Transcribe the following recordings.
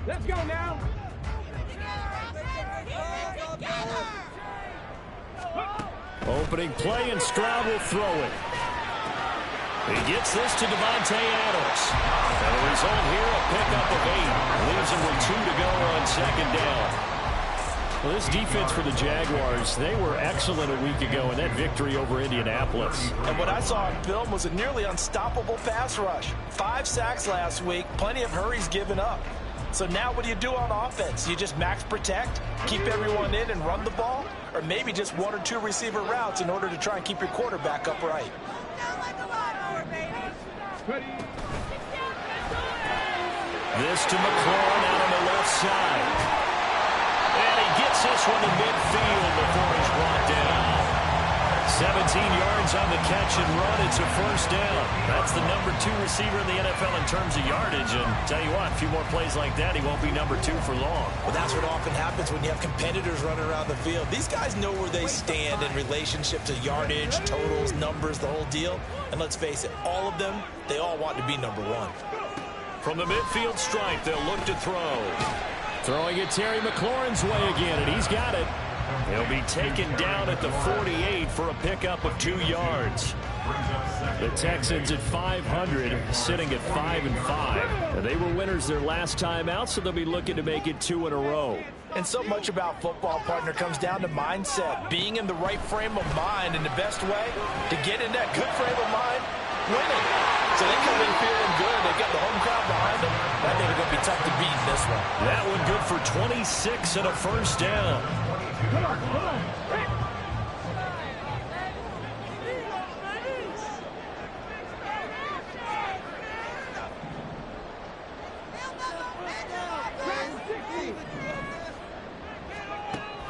Let's go now. Opening play, and Stroud will throw it. He gets this to Devontae Adams. And the result here, a pickup of 8. Leaves him with 2 to go on second down. Well, this defense for the Jaguars, they were excellent a week ago in that victory over Indianapolis. And what I saw on film was a nearly unstoppable pass rush. 5 sacks last week, plenty of hurries given up. So now what do you do on offense? You just max protect, keep everyone in and run the ball? Or maybe just 1 or 2 receiver routes in order to try and keep your quarterback upright? This to McLaurin out on the left side. And he gets this one to midfield before he's brought down. 17 yards on the catch and run. It's a first down. That's the number 2 receiver in the NFL in terms of yardage. And tell you what, a few more plays like that, he won't be number 2 for long. Well, that's what often happens when you have competitors running around the field. These guys know where they stand in relationship to yardage, totals, numbers, the whole deal. And let's face it, all of them, they all want to be number 1. From the midfield stripe, they'll look to throw. Throwing it Terry McLaurin's way again, and he's got it. He'll be taken down at the 48 for a pickup of 2 yards. The Texans at 500, sitting at 5-5. And they were winners their last time out, so they'll be looking to make it 2 in a row. And so much about football, partner, comes down to mindset. Being in the right frame of mind, and the best way to get in that good frame of mind, winning. So they come in feeling good. They've got the home crowd behind them. I think it's going to be tough to beat in this one. That one good for 26 and a first down. Come on, come on.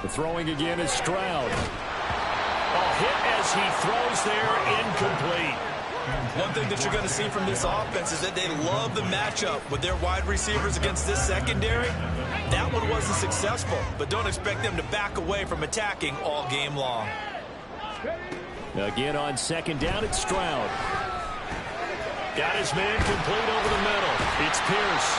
The throwing again is Stroud. A hit as he throws there, incomplete. One thing that you're going to see from this offense is that they love the matchup with their wide receivers against this secondary. That one wasn't successful, but don't expect them to back away from attacking all game long. Again on second down, it's Stroud. Got his man complete over the middle. It's Pierce.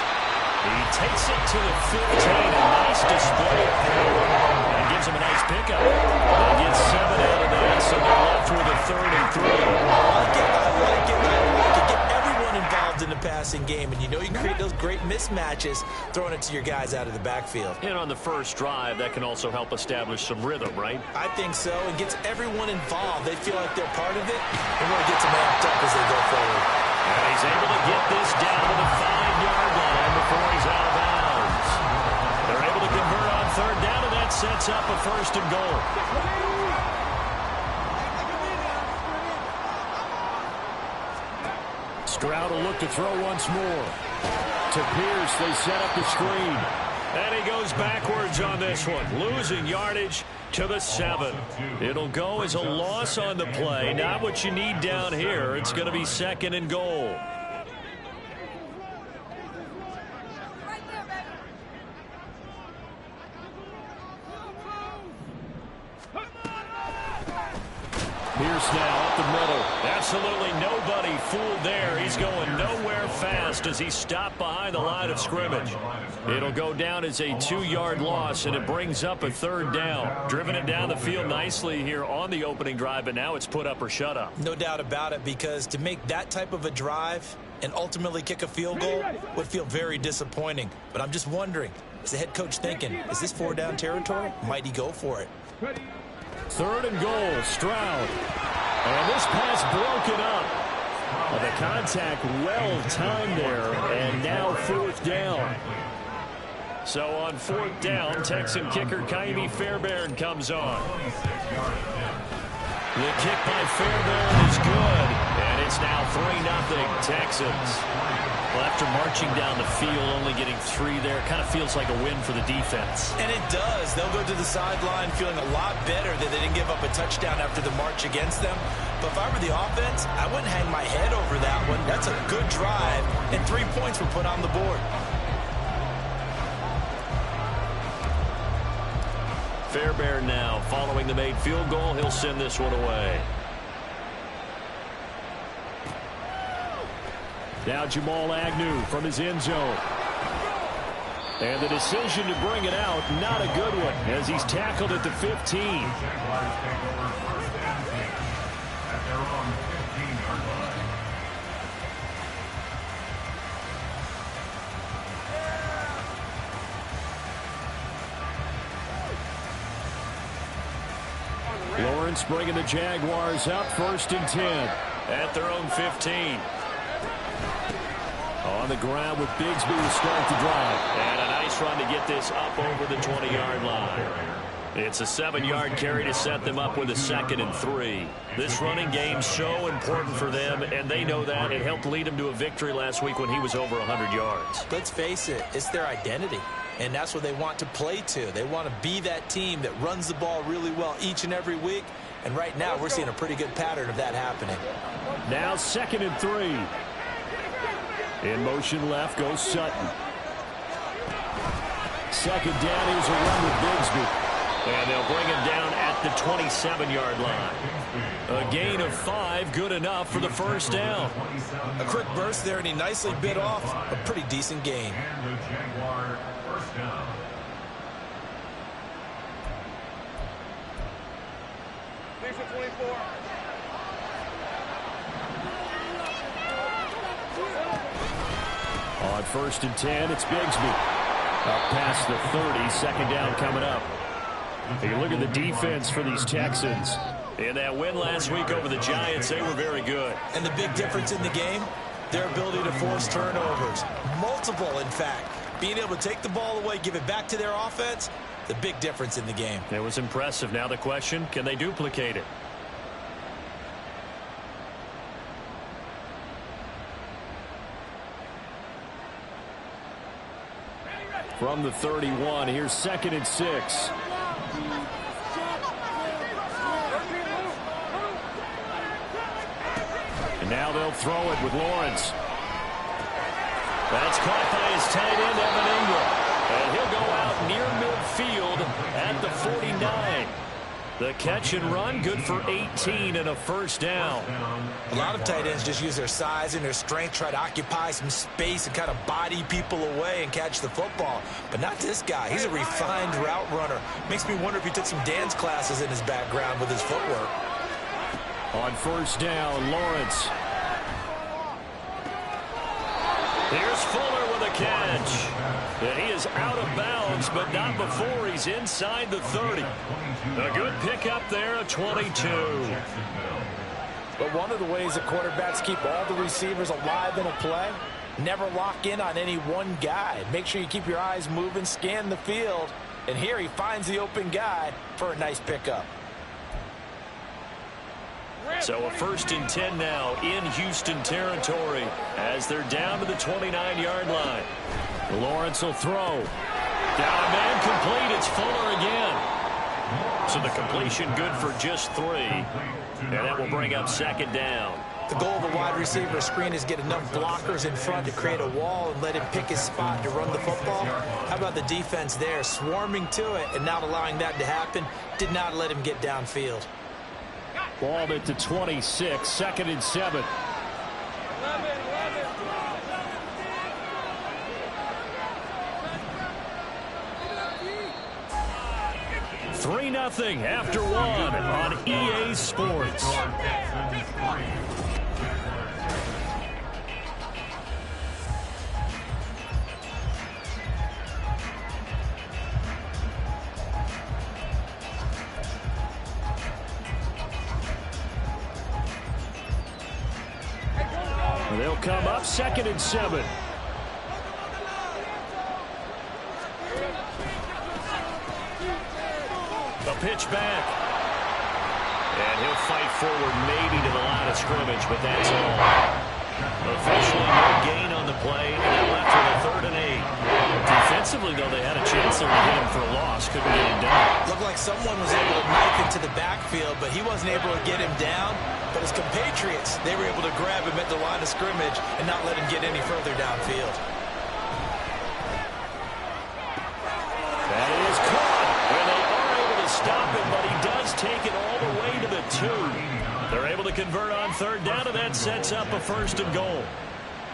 He takes it to the 15. A nice display of power. And gives him a nice pickup. They get 7 out of that, so they're left with a 3rd and 3. I like it. Get everyone involved in the passing game, and you know you can create those great mismatches throwing it to your guys out of the backfield. And on the first drive, that can also help establish some rhythm, right? I think so. It gets everyone involved. They feel like they're part of it. It really gets them amped up as they go forward. And he's able to get this down to the 5-yard line before he's out of bounds. They're able to convert on 3rd down, and that sets up a 1st and goal. Stroud will look to throw once more. To Pierce, they set up the screen. And he goes backwards on this one, losing yardage to the 7. It'll go as a loss on the play. Not what you need down here. It's going to be 2nd and goal. Pierce now up the middle. Absolutely nobody fooled there. He's going nowhere fast as he stopped behind the line of scrimmage. It'll go down as a 2-yard loss, and it brings up a 3rd down. Driven it down the field nicely here on the opening drive, but now it's put up or shut up. No doubt about it, because to make that type of a drive and ultimately kick a field goal would feel very disappointing. But I'm just wondering, is the head coach thinking, is this 4-down territory? Might he go for it? 3rd and goal, Stroud. And this pass broken up. The contact well timed there, and now 4th down. So on 4th down, Texan kicker Kaimi Fairbairn comes on. The kick by Fairbairn is good, and it's now 3-0 Texans. Well, after marching down the field, only getting 3 there, kind of feels like a win for the defense. And it does. They'll go to the sideline feeling a lot better that they didn't give up a touchdown after the march against them. But if I were the offense, I wouldn't hang my head over that one. That's a good drive, and 3 points were put on the board. Fairbairn now following the made field goal. He'll send this one away. Now Jamal Agnew from his end zone. And the decision to bring it out, not a good one, as he's tackled at the 15. Lawrence bringing the Jaguars up, 1st and 10. At their own 15. On the ground with Bigsby to start the drive. And a nice run to get this up over the 20-yard line. It's a 7-yard carry to set them up with a 2nd and 3. This running game's so important for them, and they know that. It helped lead them to a victory last week when he was over 100 yards. Let's face it, it's their identity. And that's what they want to play to. They want to be that team that runs the ball really well each and every week. And right now, we're seeing a pretty good pattern of that happening. Now 2nd and 3. In motion left goes Sutton. 2nd down, here's a run with Bigsby. And they'll bring him down at the 27-yard line. A gain of 5, good enough for the 1st down. A quick burst there, and he nicely bit off a pretty decent gain. On 1st and 10, it's Bigsby. Up past the 30, 2nd down coming up. You look at the defense for these Texans. In that win last week over the Giants, they were very good. And the big difference in the game, their ability to force turnovers. Multiple, in fact. Being able to take the ball away, give it back to their offense, the big difference in the game. It was impressive. Now the question, can they duplicate it? From the 31, here's 2nd and 6. And now they'll throw it with Lawrence. That's caught by his tight end, Evan Ingram. And he'll go out near midfield at the 49. The catch and run, good for 18 and a 1st down. A lot of tight ends just use their size and their strength, try to occupy some space and kind of body people away and catch the football. But not this guy. He's a refined route runner. Makes me wonder if he took some dance classes in his background with his footwork. On 1st down, Lawrence. Here's Fuller with a catch. And he is out of bounds, but not before he's inside the 30. A good pickup there, a 22. But one of the ways that quarterbacks keep all the receivers alive in a play, never lock in on any one guy. Make sure you keep your eyes moving, scan the field. And here he finds the open guy for a nice pickup. So a 1st and 10 now in Houston territory as they're down to the 29-yard line. Lawrence will throw. Down man complete. It's Fuller again. So the completion good for just 3. And that will bring up 2nd down. The goal of a wide receiver screen is get enough blockers in front to create a wall and let him pick his spot to run the football. How about the defense there, swarming to it and not allowing that to happen? Did not let him get downfield. Ball at the 26, 2nd and 7. 3-0 after 1 on EA Sports. They'll come up 2nd and 7. A pitch back. And he'll fight forward maybe to the line of scrimmage, but that's all. Officially no gain on the play, and that left with a 3rd and 8. Defensively, though, they had a chance there to hit him for a loss. Couldn't get him down. Looked like someone was able to knife into the backfield, but he wasn't able to get him down. But his compatriots, they were able to grab him at the line of scrimmage and not let him get any further downfield. That is caught. And they are able to stop him, but he does take it all the way to the 2. They're able to convert on 3rd down, and that sets up a 1st and goal.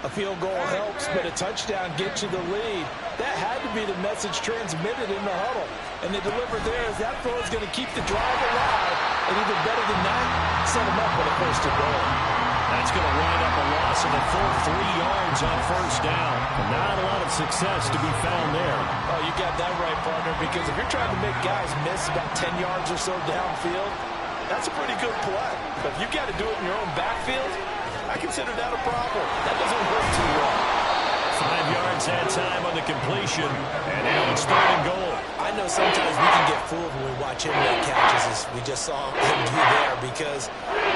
A field goal helps, but a touchdown gets you the lead. That had to be the message transmitted in the huddle. And they delivered there as that throw is going to keep the drive alive. And even better than that, set them up with a first and goal. That's going to wind up a loss of a full 3 yards on first down. Not a lot of success to be found there. Oh, you got that right, partner, because if you're trying to make guys miss about 10 yards or so downfield, that's a pretty good play. But if you got to do it in your own backfield, I consider that a problem. That doesn't work too well. 5 yards that time on the completion, and now it's 3rd and goal. I know sometimes we can get fooled when we watch him make catches, as we just saw him do there, because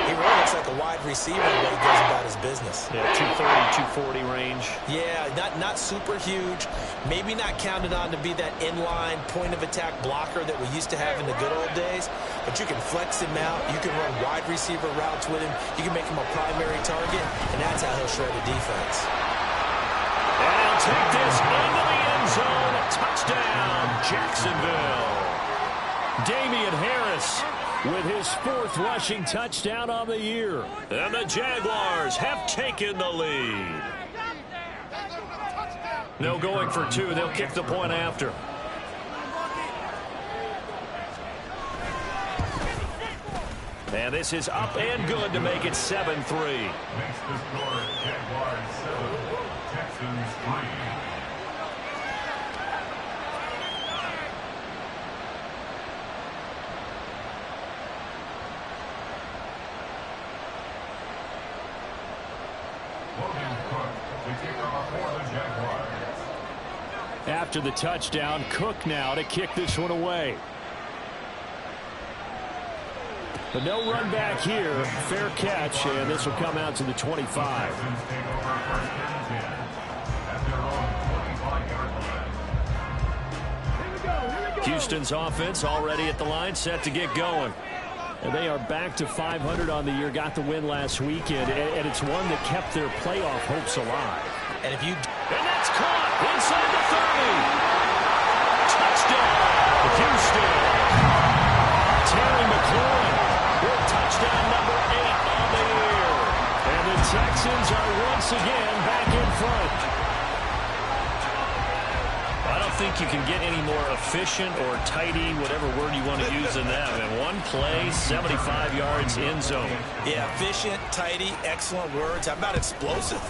he really looks like a wide receiver the way he goes about his business. Yeah, 230, 240 range. Yeah, not super huge, maybe not counted on to be that inline point-of-attack blocker that we used to have in the good old days, but you can flex him out, you can run wide receiver routes with him, you can make him a primary target, and that's how he'll shred a defense. And he'll take this into the end zone. Touchdown, Jacksonville. Damian Harris with his 4th rushing touchdown on the year. And the Jaguars have taken the lead. No going for 2. They'll kick the point after. And this is up and good to make it 7-3. Makes the score Jaguars 7, Texans 3. After the touchdown, Cook now to kick this one away. But no run back here. Fair catch, and this will come out to the 25. Houston's offense already at the line, set to get going. And they are back to 500 on the year, got the win last weekend, and it's one that kept their playoff hopes alive. And if you... And that's caught inside the 30. Touchdown, Houston. Terry McLaurin with touchdown number 8 on the year. And the Texans are once again back in front. I don't think you can get any more efficient or tidy, whatever word you want to use in that. And one play, 75 yards in zone. Yeah, efficient, tidy, excellent words. How about explosive?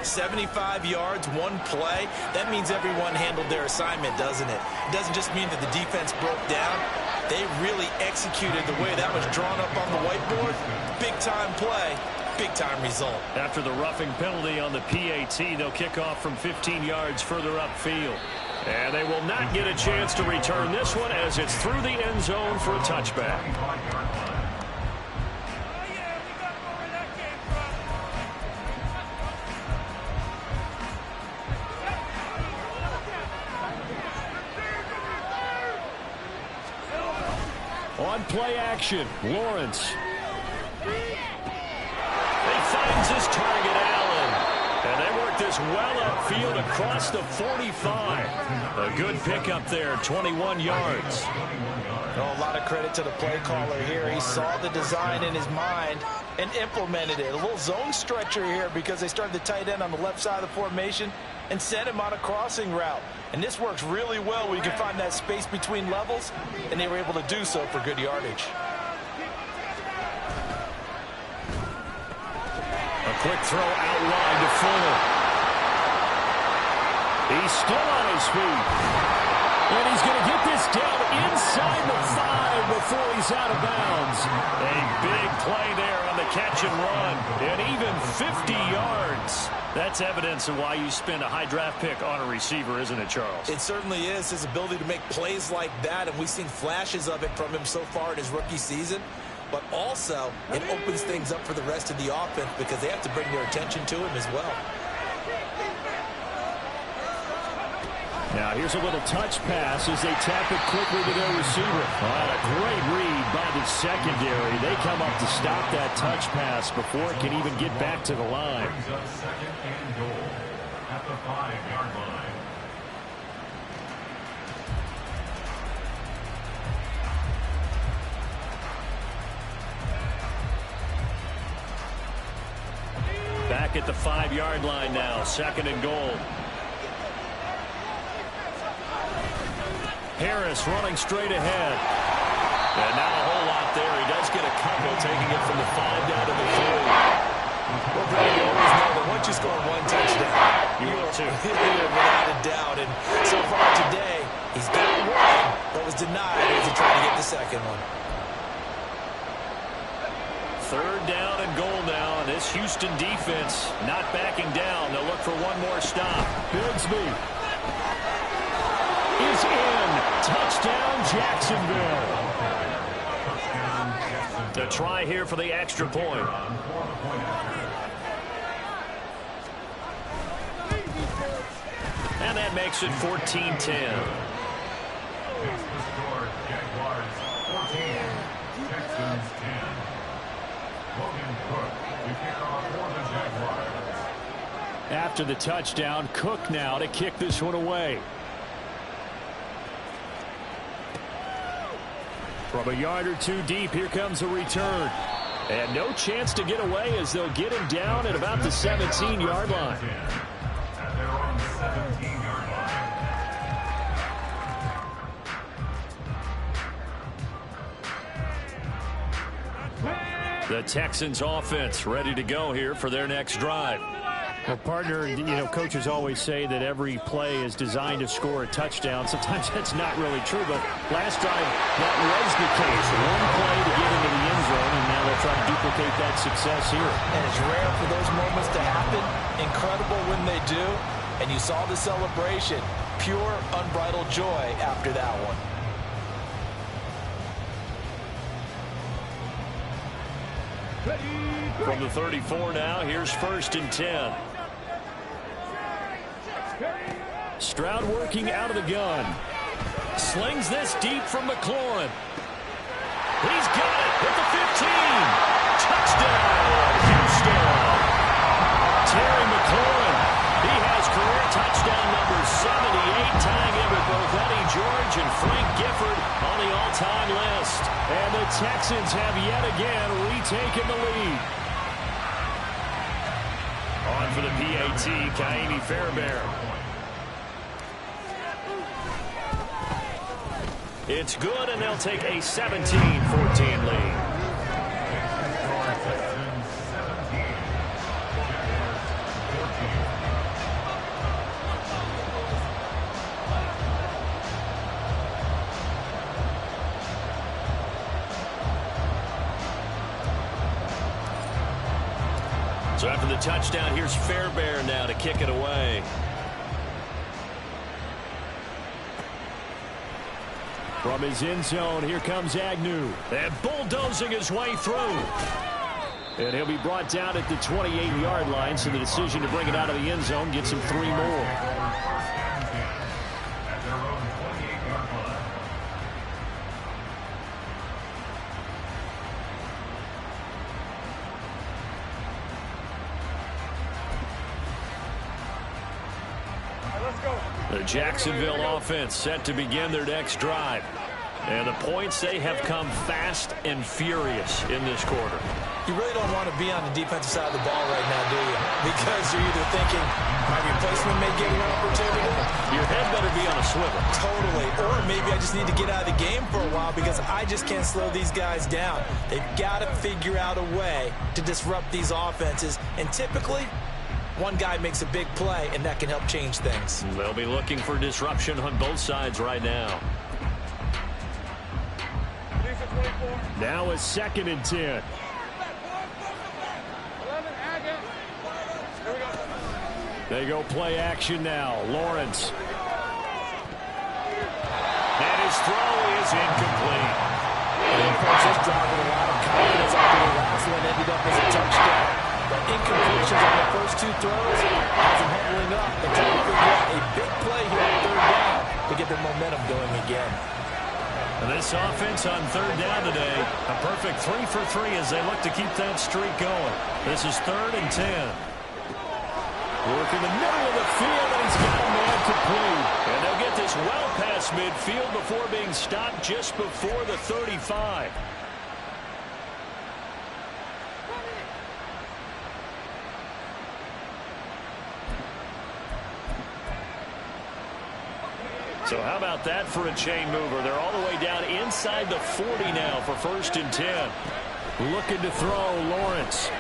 75 yards, one play. That means everyone handled their assignment, doesn't it? It doesn't just mean that the defense broke down. They really executed the way that was drawn up on the whiteboard. Big-time play, big-time result. After the roughing penalty on the PAT, they'll kick off from 15 yards further upfield. And they will not get a chance to return this one as it's through the end zone for a touchback. On play action, Lawrence. He finds his target, Allen. And they work this well upfield across the 45. A good pickup there, 21 yards. Oh, a lot of credit to the play caller here. He saw the design in his mind and implemented it. A little zone stretcher here because they started the tight end on the left side of the formation and sent him on a crossing route. And this works really well where you can find that space between levels, and they were able to do so for good yardage. A quick throw out wide to Fuller. He's still on his feet. And he's going to get this down inside the 5 before he's out of bounds. A big play there on the catch and run. And even 50 yards. That's evidence of why you spend a high draft pick on a receiver, isn't it, Charles? It certainly is. His ability to make plays like that, and we've seen flashes of it from him so far in his rookie season. But also, it opens things up for the rest of the offense because they have to bring their attention to him as well. Now here's a little touch pass as they tap it quickly to their receiver. A great read by the secondary. They come up to stop that touch pass before it can even get back to the line. Brings up 2nd and goal at the 5-yard line. Back back at the 5-yard line now. 2nd and goal. Harris running straight ahead. And not a whole lot there. He does get a couple, taking it from the 5 down to the 3. Well, Brad, you always know that once you score 1 touchdown, you will too. Without a doubt. And so far today, he's got 1, but was denied as he tried to get the 2nd one. 3rd down and goal now, and this Houston defense not backing down. They'll look for one more stop. Bigsby is in. Touchdown, Jacksonville. The try here for the extra point. And that makes it 14-10. Jaguars 14, Texans 10. Logan Cook, the kickoff for the Jaguars. After the touchdown, Cook now to kick this one away. From a yard or 2 deep, here comes a return. And no chance to get away as they'll get him down at about the 17-yard line. At their own 17-yard line. The Texans offense ready to go here for their next drive. Well, partner, coaches always say that every play is designed to score a touchdown. Sometimes that's not really true, but last drive, that was the case. 1 play to get into the end zone, and now they'll try to duplicate that success here. And it's rare for those moments to happen. Incredible when they do. And you saw the celebration. Pure, unbridled joy after that one. From the 34 now, here's 1st and 10. Stroud working out of the gun. Slings this deep from McLaurin. He's got it at the 15. Touchdown, Houston. Terry McLaurin. He has career touchdown number 78, tying him with both Eddie George and Frank Gifford on the all-time list. And the Texans have yet again retaken the lead. On for the PAT, Kaimi Fairbairn. It's good, and they'll take a 17-14 lead. So after the touchdown, here's Fairbairn now to kick it away. From his end zone, here comes Agnew. And bulldozing his way through. And he'll be brought down at the 28-yard line, so the decision to bring it out of the end zone gets him 3 more. The Jacksonville offense set to begin their next drive. And the points, they have come fast and furious in this quarter. You really don't want to be on the defensive side of the ball right now, do you? Because you're either thinking my replacement may get an opportunity. Your head better be on a swivel. Totally. Or maybe I just need to get out of the game for a while because I just can't slow these guys down. They've got to figure out a way to disrupt these offenses. And typically, one guy makes a big play, and that can help change things. They'll be looking for disruption on both sides right now. Now a 2nd and 10. They go play action now. Lawrence. And his throw is incomplete. The approach is driving a lot of confidence after the last one ended up as a touchdown. The incompletions on the first 2 throws has him humbling up and trying to figure out a big play here on 3rd down to get their momentum going again. And this offense on 3rd down today, a perfect 3 for 3 as they look to keep that streak going. This is 3rd and 10. Working the middle of the field, and he's got a man complete. And they'll get this well past midfield before being stopped just before the 35. So how about that for a chain mover? They're all the way down inside the 40 now for 1st and 10. Looking to throw, Lawrence.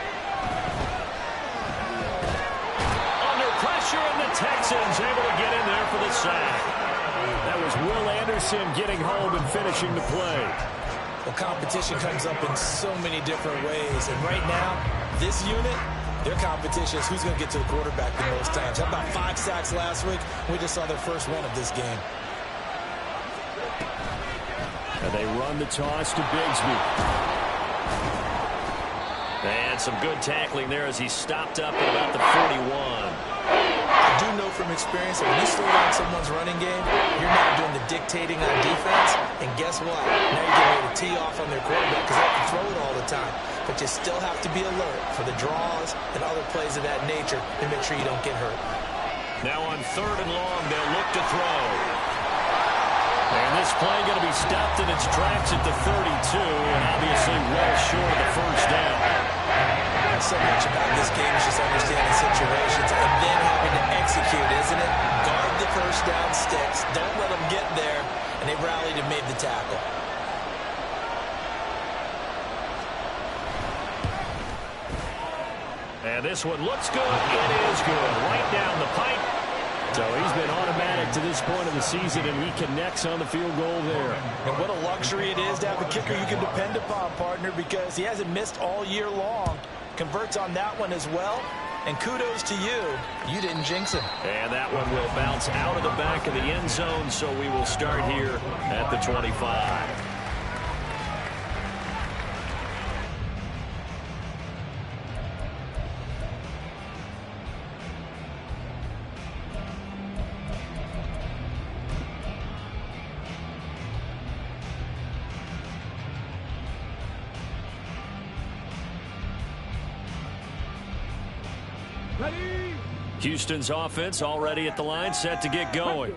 Under pressure, and the Texans able to get in there for the sack. That was Will Anderson getting home and finishing the play. Well, competition comes up in so many different ways. And right now, this unit, their competition is who's going to get to the quarterback the most times. How about 5 sacks last week? We just saw their first one of this game. And they run the toss to Bigsby. And some good tackling there as he stopped up at about the 41. I do know from experience that when you slow down someone's running game, you're not doing the dictating on defense. And guess what? Now you're getting ready to tee off on their quarterback because they have to throw it all the time. But you still have to be alert for the draws and other plays of that nature to make sure you don't get hurt. Now on 3rd and long, they'll look to throw. And this play going to be stopped in its tracks at the 32, and obviously well short of the first down. So much about this game is just understanding situations and then having to execute, isn't it? Guard the first down sticks. Don't let them get there. And they rallied and made the tackle. And this one looks good. It is good. Right down the pipe. So he's been automatic to this point of the season, and he connects on the field goal there. And what a luxury it is to have a kicker you can depend upon, partner, because he hasn't missed all year long. Converts on that one as well. And kudos to you. You didn't jinx him. And that one will bounce out of the back of the end zone, so we will start here at the 25. Houston's offense already at the line, set to get going.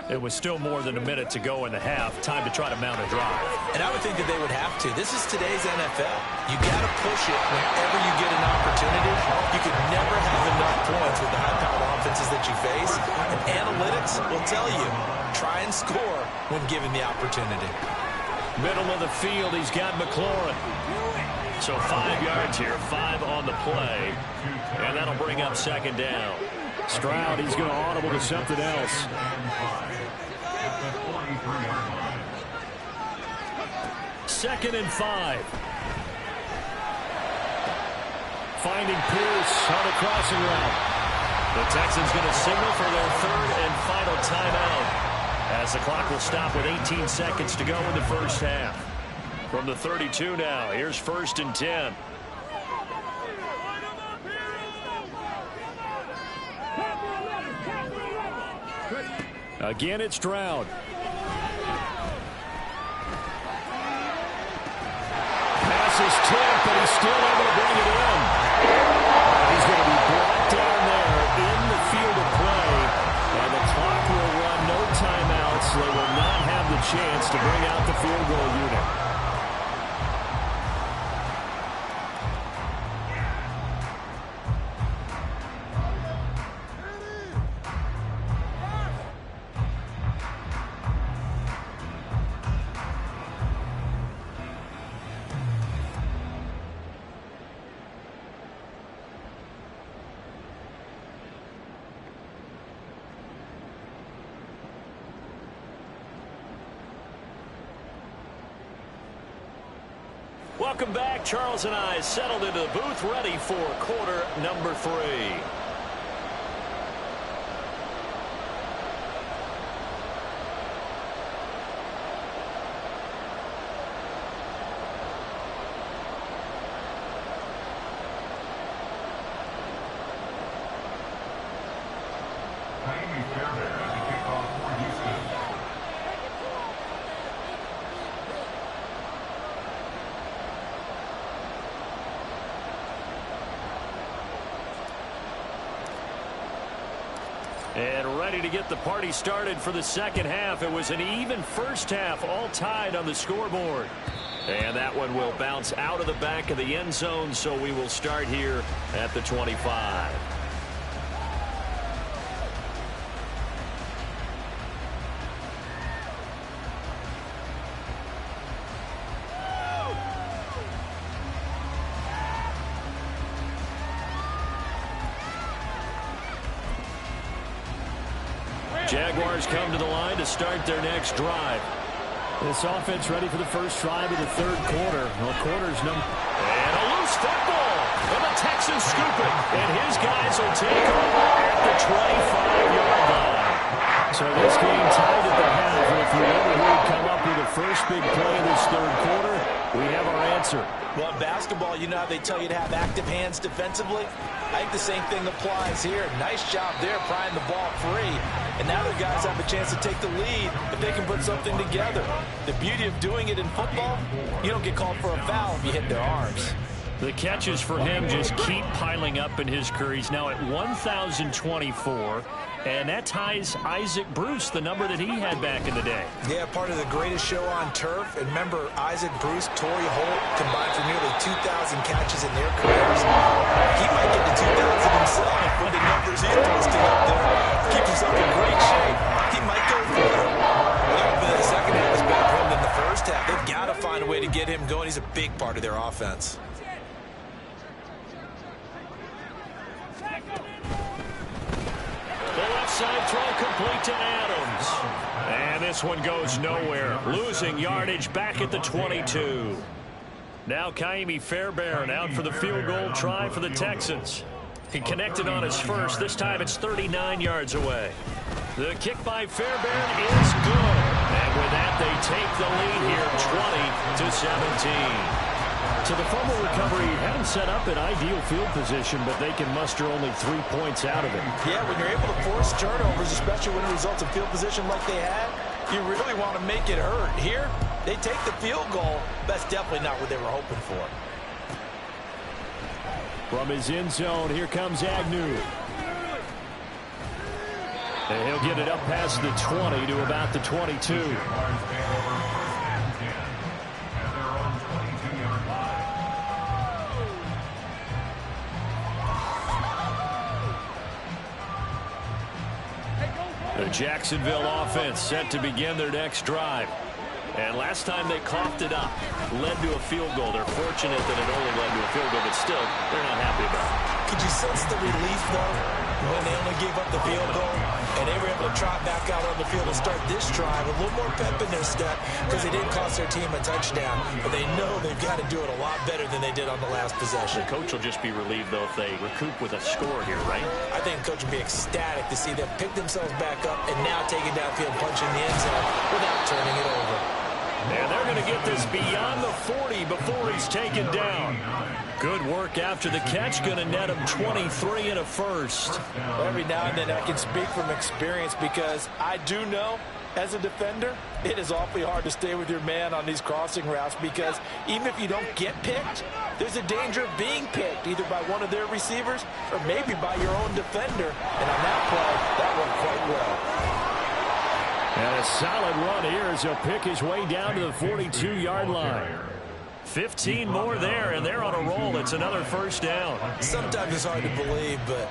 It was still more than a minute to go in the half. Time to try to mount a drive. And I would think that they would have to. This is today's NFL. You got to push it whenever you get an opportunity. You could never have enough points with the high-powered offenses that you face. And analytics will tell you, try and score when given the opportunity. Middle of the field, he's got McLaurin. So 5 yards here, 5 on the play. And that'll bring up 2nd down. Stroud, he's going to audible to something else. Second and 5. Finding Pierce on a crossing route. The Texans going to signal for their 3rd and final timeout, as the clock will stop with 18 seconds to go in the first half. From the 32 now, here's 1st and 10. Again, it's Stroud. Pass is tipped, but he's still able to bring it in. He's going to be brought down there in the field of play, and the clock will run, no timeouts. They will not have the chance to bring out the field goal unit. Welcome back. Charles and I settled into the booth, ready for quarter number 3. And ready to get the party started for the second half. It was an even first half, all tied on the scoreboard. And that one will bounce out of the back of the end zone, so we will start here at the 25. Jaguars come to the line to start their next drive. This offense ready for the first drive of the third quarter. Well, quarter's number. And a loose football. And the Texans scoop it. And his guys will take over at the 25-yard line. So this game tied at the half. And if you wonder who would come up with the first big play of this third quarter, we have our answer. Well, in basketball, you know how they tell you to have active hands defensively? I think the same thing applies here. Nice job there prying the ball free. And now their guys have a chance to take the lead if they can put something together. The beauty of doing it in football, you don't get called for a foul if you hit their arms. The catches for him just keep piling up in his career. He's now at 1,024. And that ties Isaac Bruce, the number that he had back in the day. Yeah, part of the greatest show on turf. And remember, Isaac Bruce, Torrey Holt combined for nearly 2,000 catches in their careers. He might get to 2,000 himself with the numbers he's posting up there. Keep himself in great shape. He might go for it. The second half was better for him than the first half. They've got to find a way to get him going. He's a big part of their offense. Side throw complete to Adams. And this one goes nowhere. Losing yardage back at the 22. Now Kaimi Fairbairn out for the field goal try for the Texans. He connected on his first. This time it's 39 yards away. The kick by Fairbairn is good. And with that, they take the lead here 20-17. So the fumble recovery had him set up in ideal field position, but they can muster only 3 points out of it. Yeah, when you're able to force turnovers, especially when it results in field position like they had, you really want to make it hurt. Here, they take the field goal. That's definitely not what they were hoping for. From his end zone, here comes Agnew. And he'll get it up past the 20 to about the 22. The Jacksonville offense set to begin their next drive. And last time they coughed it up, led to a field goal. They're fortunate that it only led to a field goal, but still, they're not happy about it. Could you sense the relief, though, when they only gave up the field goal? And they were able to trot back out on the field and start this drive with a little more pep in their step because they didn't cost their team a touchdown. But they know they've got to do it a lot better than they did on the last possession. The coach will just be relieved, though, if they recoup with a score here, right? I think the coach will be ecstatic to see them pick themselves back up and now take it downfield, punching the end zone without turning it over. And they're going to get this beyond the 40 before he's taken down. Good work after the catch. Going to net him 23 and a first. Well, every now and then I can speak from experience because I do know as a defender, it is awfully hard to stay with your man on these crossing routes because even if you don't get picked, there's a danger of being picked either by one of their receivers or maybe by your own defender. And on that play, that worked quite well. And a solid run here as he'll pick his way down to the 42-yard line. 15 more there, and they're on a roll. It's another first down. Sometimes it's hard to believe, but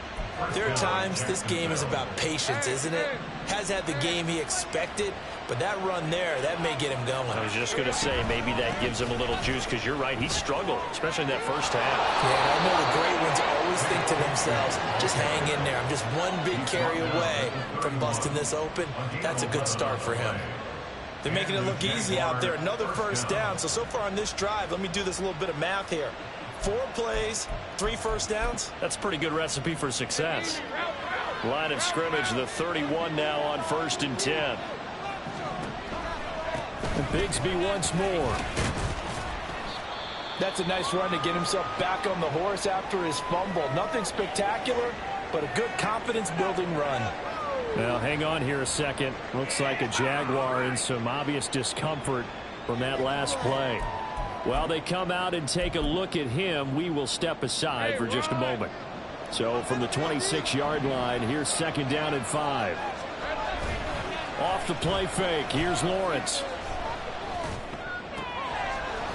there are times this game is about patience, isn't it? Has had the game he expected, but that run there, that may get him going. I was just going to say, maybe that gives him a little juice, because you're right, he struggled, especially in that first half. Yeah, I know the great ones always think to themselves, just hang in there. I'm just one big carry away from busting this open. That's a good start for him. They're making it look easy out there. Another first down. So far on this drive, let me do this little bit of math here. 4 plays, 3 first downs. That's a pretty good recipe for success. Line of scrimmage, the 31 now on 1st and 10. And Bigsby once more. That's a nice run to get himself back on the horse after his fumble. Nothing spectacular, but a good confidence-building run. Now, hang on here a second. Looks like a Jaguar in some obvious discomfort from that last play. While they come out and take a look at him, we will step aside for just a moment. So from the 26-yard line, here's 2nd down and 5. Off the play fake, here's Lawrence.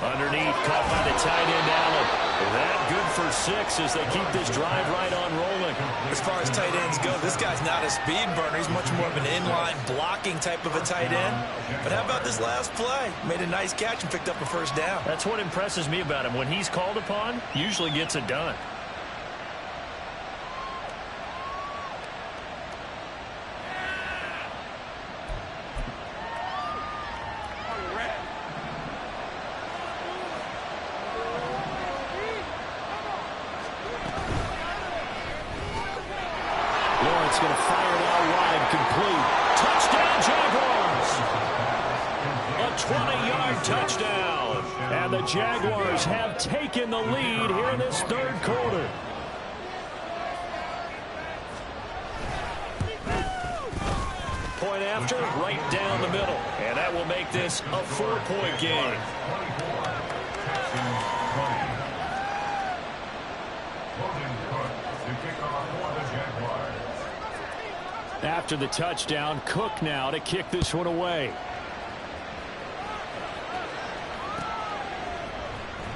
Underneath, caught by the tight end, Allen. That good for 6 as they keep this drive right on rolling. As far as tight ends go, this guy's not a speed burner. He's much more of an inline blocking type of a tight end. But how about this last play? Made a nice catch and picked up a first down. That's what impresses me about him. When he's called upon, usually gets it done. touchdown. And the Jaguars have taken the lead here in this third quarter. Point after, right down the middle. And that will make this a 4-point game. After the touchdown, Cook now to kick this one away.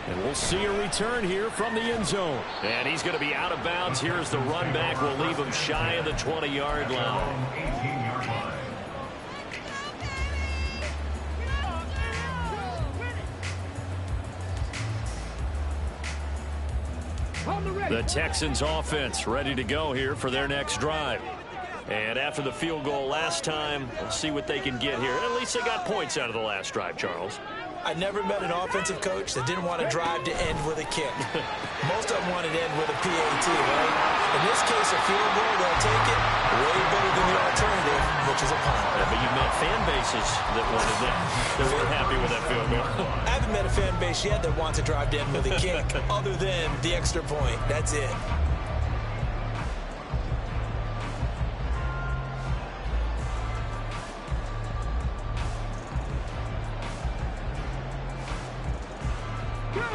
And we'll see a return here from the end zone. And he's going to be out of bounds here as the run back will leave him shy of the 20-yard line. 18-yard line. The Texans offense ready to go here for their next drive. And after the field goal last time, we'll see what they can get here. At least they got points out of the last drive, Charles. I never met an offensive coach that didn't want to drive to end with a kick. Most of them wanted to end with a PAT, right? In this case, a field goal, they'll take it way better than the alternative, which is a punt. Yeah, but you've met fan bases that wanted that. They weren't happy with that field goal. I haven't met a fan base yet that wants to drive to end with a kick other than the extra point. That's it.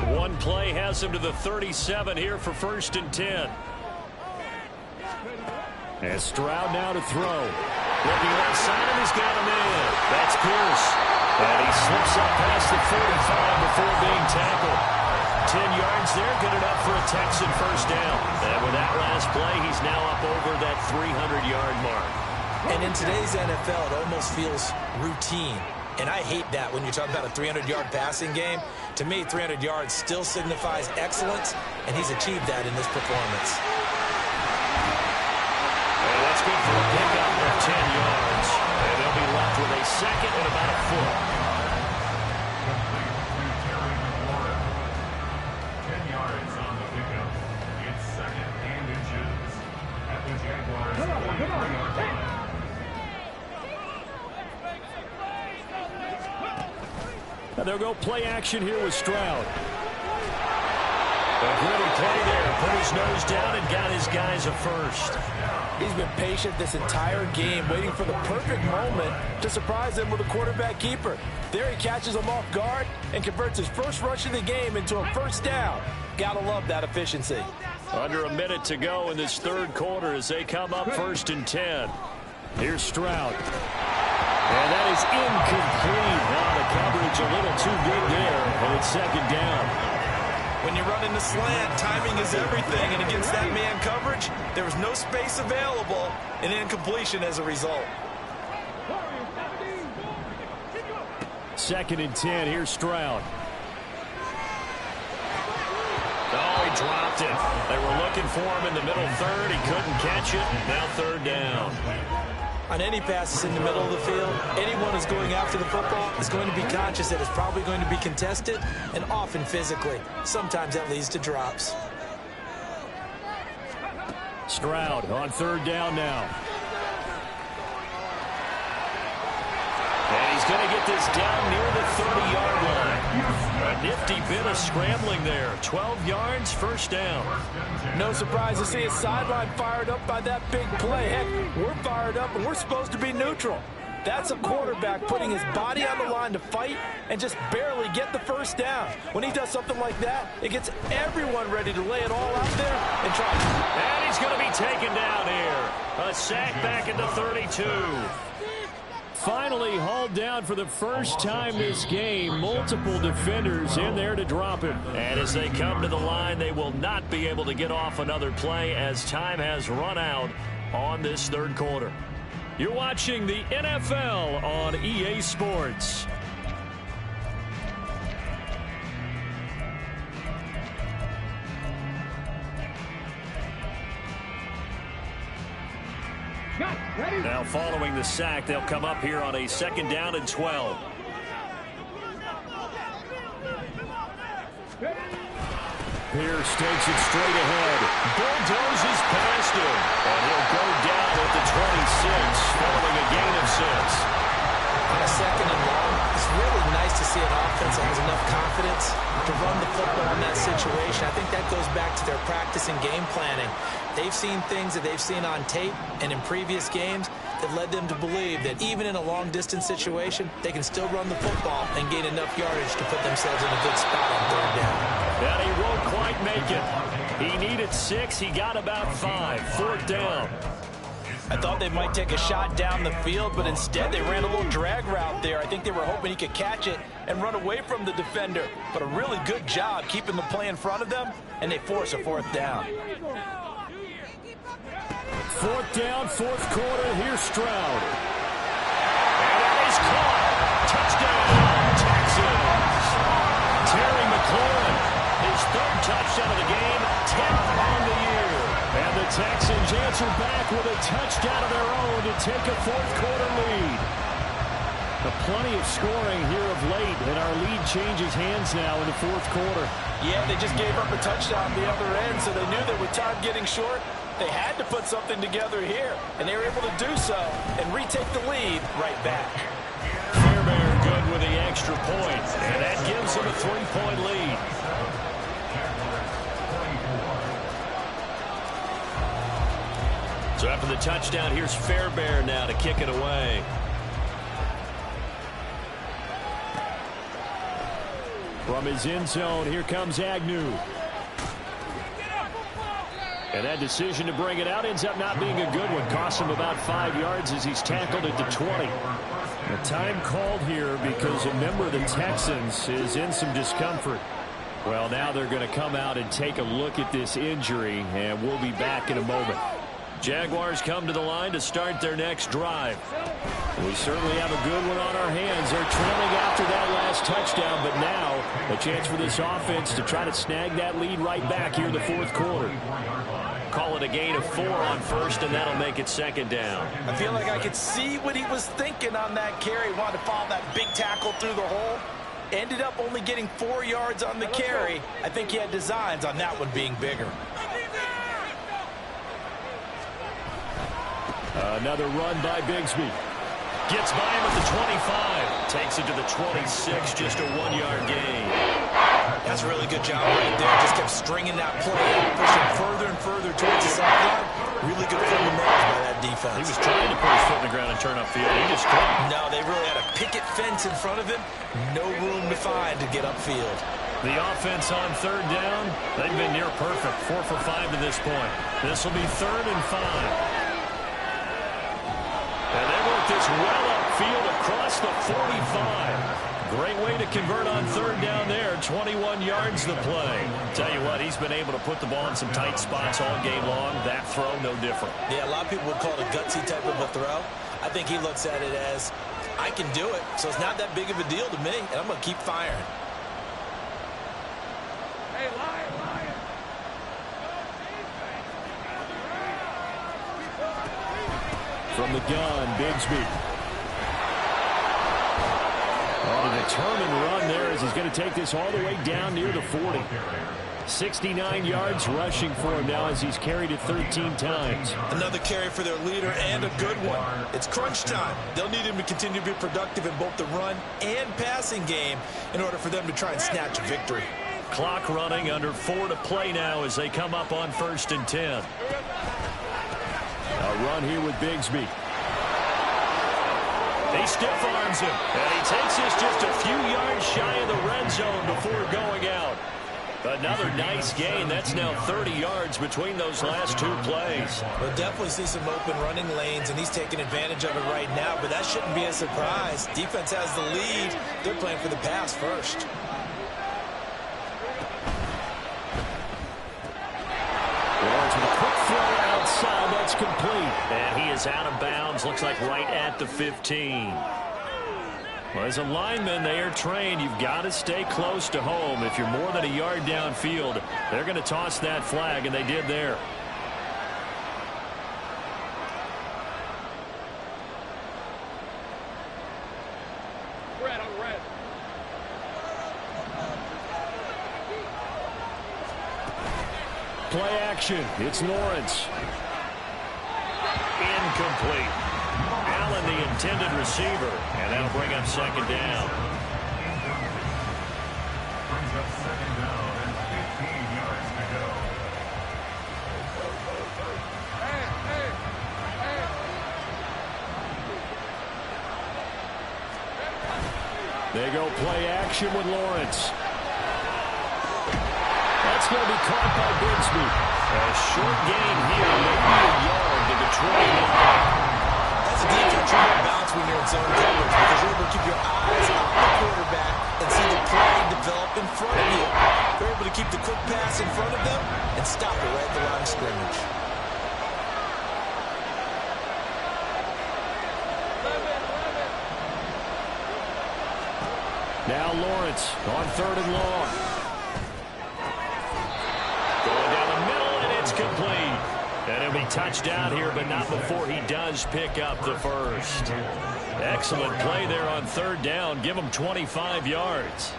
One play has him to the 37 here for 1st and 10. And Stroud now to throw. Looking left side, and he's got him in. That's Pierce. And he slips up past the 45 before being tackled. 10 yards there, good enough for a Texan first down. And with that last play, he's now up over that 300-yard mark. And in today's NFL, it almost feels routine. And I hate that when you talk about a 300-yard passing game. To me, 300 yards still signifies excellence, and he's achieved that in this performance. And that's good for a pickup of 10 yards. And they'll be left with a second and about a foot. Complete to Terry McLaurin. 10 yards on the pickup. It's 2nd and inches at the Jaguars' 43-yard line. They'll go play action here with Stroud. A gritty play there. Put his nose down and got his guys a first. He's been patient this entire game, waiting for the perfect moment to surprise them with a quarterback keeper. There he catches him off guard and converts his first rush of the game into a first down. Gotta love that efficiency. Under a minute to go in this third quarter as they come up 1st and 10. Here's Stroud. And that is incomplete. Now the coverage a little too big there, and it's 2nd down. When you run in the slant, timing is everything, and against that man coverage, there was no space available, and incompletion as a result. 2nd and 10, here's Stroud. Oh, he dropped it. They were looking for him in the middle third. He couldn't catch it. Now 3rd down. On any passes in the middle of the field, anyone who's going after the football is going to be conscious that it's probably going to be contested, and often physically. Sometimes that leads to drops. Stroud on 3rd down now. And he's going to get this down near the 30-yard line. A nifty bit of scrambling there. 12 yards, 1st down. No surprise to see his sideline fired up by that big play. Heck, we're fired up, and we're supposed to be neutral. That's a quarterback putting his body on the line to fight and just barely get the first down. When he does something like that, it gets everyone ready to lay it all out there and try. And he's going to be taken down here. A sack back at the 32. Finally hauled down for the first time this game. Multiple defenders in there to drop him. And as they come to the line, they will not be able to get off another play as time has run out on this third quarter. You're watching the NFL on EA Sports. Now following the sack, they'll come up here on a 2nd down and 12. Pierce takes it straight ahead. Bulldozes past him. And he'll go down at the 26 following a gain of 6. On a 2nd and long, it's really nice to see an offense to run the football in that situation. I think that goes back to their practice and game planning. They've seen things that they've seen on tape and in previous games that led them to believe that even in a long-distance situation, they can still run the football and gain enough yardage to put themselves in a good spot on third down. And he won't quite make it. He needed 6. He got about 5. Fourth down. I thought they might take a shot down the field, but instead they ran a little drag route there. I think they were hoping he could catch it and run away from the defender. But a really good job keeping the play in front of them, and they force a fourth down. Fourth down, fourth quarter. Here's Stroud. And that is caught. Touchdown, Texans. Terry McLaurin, his 3rd touchdown of the game, 10th on the year. And the Texans answer back with a touchdown of their own to take a fourth quarter lead. Plenty of scoring here of late, and our lead changes hands now in the fourth quarter. Yeah, they just gave up a touchdown the other end, so they knew that with time getting short, they had to put something together here, and they were able to do so and retake the lead right back. Fairbairn good with the extra point, and that gives them a 3-point lead. So after the touchdown, here's Fairbairn now to kick it away. From his end zone, here comes Agnew. And that decision to bring it out ends up not being a good one. Cost him about 5 yards as he's tackled at the 20. A time called here because a member of the Texans is in some discomfort. Well, now they're going to come out and take a look at this injury, and we'll be back in a moment. Jaguars come to the line to start their next drive. We certainly have a good one on our hands. They're trailing after that last touchdown, but now a chance for this offense to try to snag that lead right back here in the fourth quarter. Call it a gain of 4 on first, and that'll make it second down. I feel like I could see what he was thinking on that carry. Wanted to follow that big tackle through the hole. Ended up only getting 4 yards on the carry. I think he had designs on that one being bigger. Another run by Bigsby. Gets by him at the 25. Takes it to the 26, just a 1-yard gain. That's a really good job right there. Just kept stringing that play out, pushing further and further towards the sideline. Really good fundamentals by that defense. He was trying to put his foot in the ground and turn upfield. He just couldn't. No, they really had a picket fence in front of him. No room to find to get upfield. The offense on third down, they've been near perfect. 4 for 5 to this point. This will be 3rd and 5. And they work this well upfield across the 45. Great way to convert on third down there. 21 yards the play. Tell you what, he's been able to put the ball in some tight spots all game long. That throw, no different. Yeah, a lot of people would call it a gutsy type of a throw. I think he looks at it as, I can do it, so it's not that big of a deal to me, and I'm going to keep firing. Hey, Lion. From the gun, Bigsby. On a determined run there as he's going to take this all the way down near the 40. 69 yards rushing for him now as he's carried it 13 times. Another carry for their leader and a good one. It's crunch time. They'll need him to continue to be productive in both the run and passing game in order for them to try and snatch a victory. Clock running, under 4 to play now as they come up on 1st and 10. A run here with Bigsby. He stiff arms him, and he takes this just a few yards shy of the red zone before going out. Another nice gain. That's now 30 yards between those last 2 plays. We'll definitely see some open running lanes, and he's taking advantage of it right now, but that shouldn't be a surprise. Defense has the lead. They're playing for the pass first. Outside, that's complete. And he is out of bounds. Looks like right at the 15. Well, as a lineman, they are trained. You've got to stay close to home. If you're more than a yard downfield, they're going to toss that flag, and they did there. Red on red. Play action. It's Lawrence. Incomplete. Allen, the intended receiver, and that'll bring up 2nd down. up second down and 15 yards to go. They go play action with Lawrence. That's going to be caught by Bigsby. A short gain here, maybe a yard to the 20. That's a defense you want to bounce when you're in zone coverage because you're able to keep your eyes on the quarterback and see the play develop in front of you. You're able to keep the quick pass in front of them and stop it right at the line of scrimmage. Now Lawrence on 3rd and long. Going down the middle, and it's complete. And he'll be touchdown here, but not before he does pick up the first. Excellent play there on 3rd down. Give him 25 yards.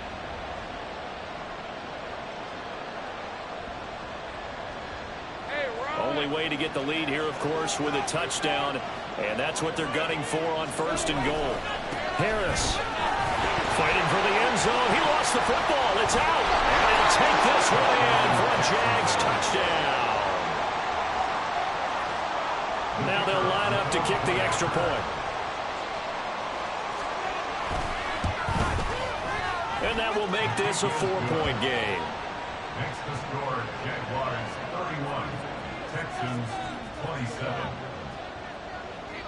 Only way to get the lead here, of course, with a touchdown. And that's what they're gunning for on 1st and goal. Harris fighting for the end zone. He lost the football. It's out. And they'll take this one in for a Jags touchdown. Now they'll line up to kick the extra point. And that will make this a 4-point game. Next to score, Jaguars 31, Texans 27.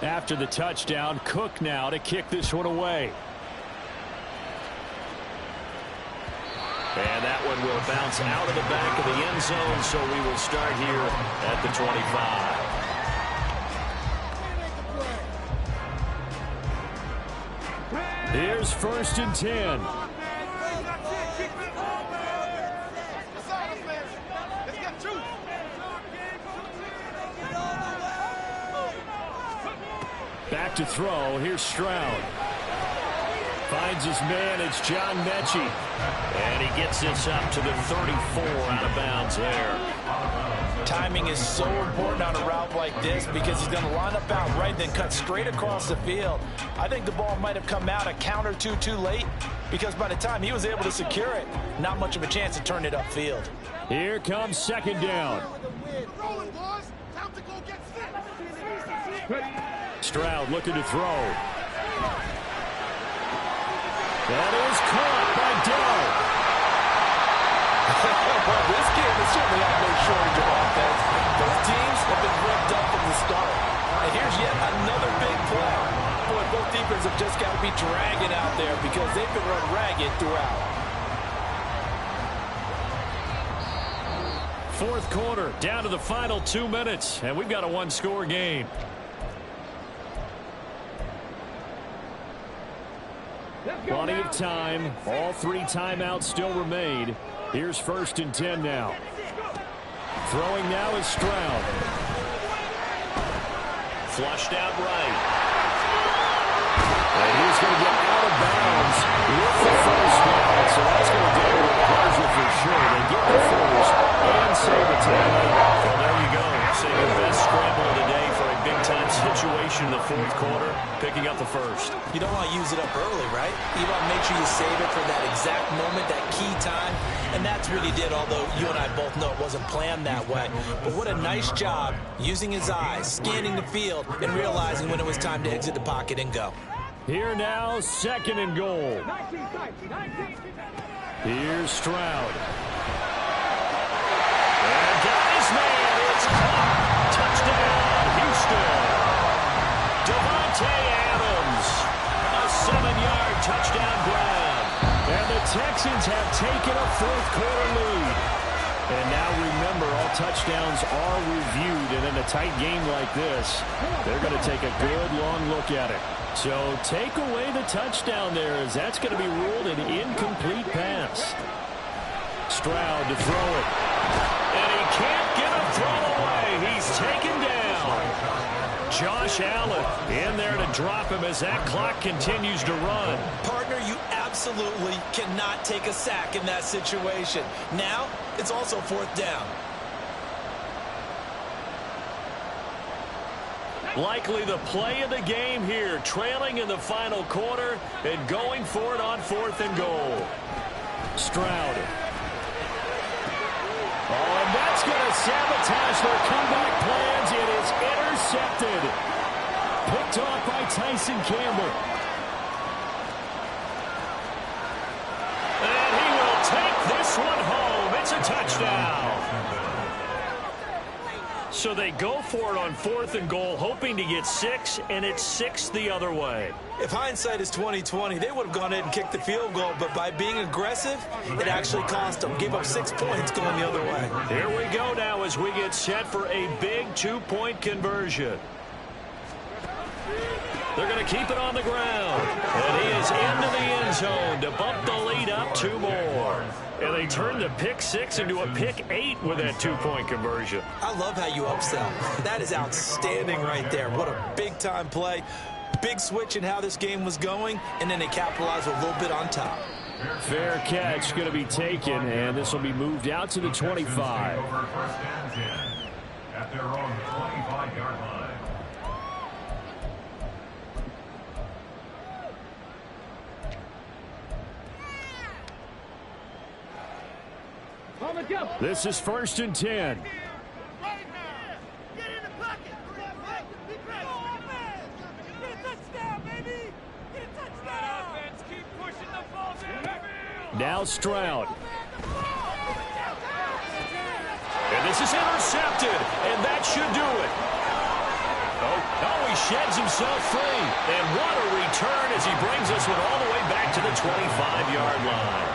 After the touchdown, Cook now to kick this one away. And that one will bounce out of the back of the end zone, so we will start here at the 25. Here's 1st and 10. Back to throw. Here's Stroud. Finds his man. It's John Mechie. And he gets this up to the 34 out of bounds there. Timing is so important on a route like this because he's going to line up out right, then cut straight across the field. I think the ball might have come out a count or two too late because by the time he was able to secure it, not much of a chance to turn it upfield. Here comes 2nd down. Stroud looking to throw. That is caught by Dell. Well, this game has certainly had no shortage of offense. Both teams have been revved up from the start. And here's yet another big play. Boy, both defenses have just got to be dragging out there because they've been run ragged throughout. 4th quarter, down to the final 2 minutes, and we've got a 1-score game. Plenty of time. All 3 timeouts still remain. Here's 1st and 10 now. Throwing now is Stroud. Flushed out right. And he's going to get out of bounds with the first down. So that's going to do it with pleasure for sure. They get the first and save a timeout. Well, there you go. Seeing the best scramble of the day for a big-time situation in the 4th quarter, picking up the first. You don't want to use it up early, right? You want to make sure you save it for that exact moment, that key time. And that's what he did, although you and I both know it wasn't planned that way. But what a nice job using his eyes, scanning the field, and realizing when it was time to exit the pocket and go. Here now, 2nd and goal. Here's Stroud. And got his man. It's caught. Touchdown, Houston. Devontae Adams. A 7-yard touchdown grab. And the Texans have taken a 4th quarter lead. And now remember, all touchdowns are reviewed. And in a tight game like this, they're going to take a good long look at it. So take away the touchdown there, as that's going to be ruled an incomplete pass. Stroud to throw it. And he can't get a throw away. He's taken down. Josh Allen in there to drop him as that clock continues to run. Partner, you absolutely cannot take a sack in that situation. Now, it's also 4th down. Likely the play of the game here, trailing in the final quarter and going for it on 4th and goal. Stroud. Oh, and that's going to sabotage their comeback plans. It is intercepted. Picked off by Tyson Campbell. And he will take this one home. It's a touchdown. So they go for it on 4th and goal, hoping to get 6, and it's 6 the other way. If hindsight is 20/20, they would have gone ahead and kicked the field goal, but by being aggressive, it actually cost them. Gave up 6 points going the other way. Here we go now as we get set for a big 2-point conversion. They're going to keep it on the ground. And he is into the end zone to bump the lead up 2 more. And they turned the pick 6 into a pick 8 with that 2-point conversion. I love how you upsell. That is outstanding right there. What a big-time play. Big switch in how this game was going, and then they capitalized a little bit on top. Fair catch going to be taken, and this will be moved out to the 25. At their own 25-yard line. This is 1st and 10. Now Stroud. And this is intercepted, and that should do it. Oh, he sheds himself free. And what a return as he brings us one all the way back to the 25-yard line.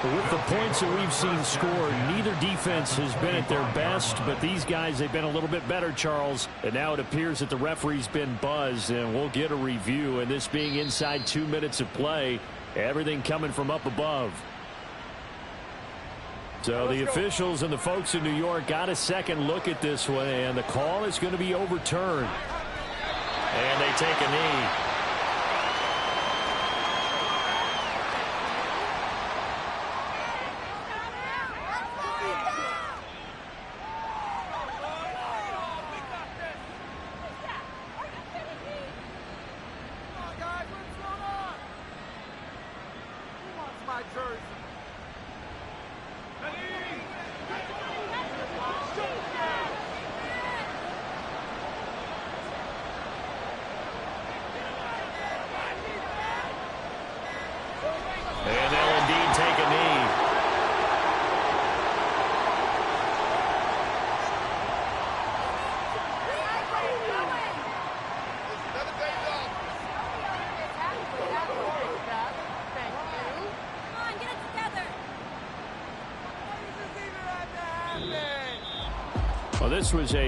With the points that we've seen scored, neither defense has been at their best, but these guys, they've been a little bit better, Charles. And now it appears that the referee's been buzzed, and we'll get a review. And this being inside 2 minutes of play, everything coming from up above. So the officials and the folks in New York got a second look at this one, and the call is going to be overturned. And they take a knee. And they'll indeed take a knee. Well, this was a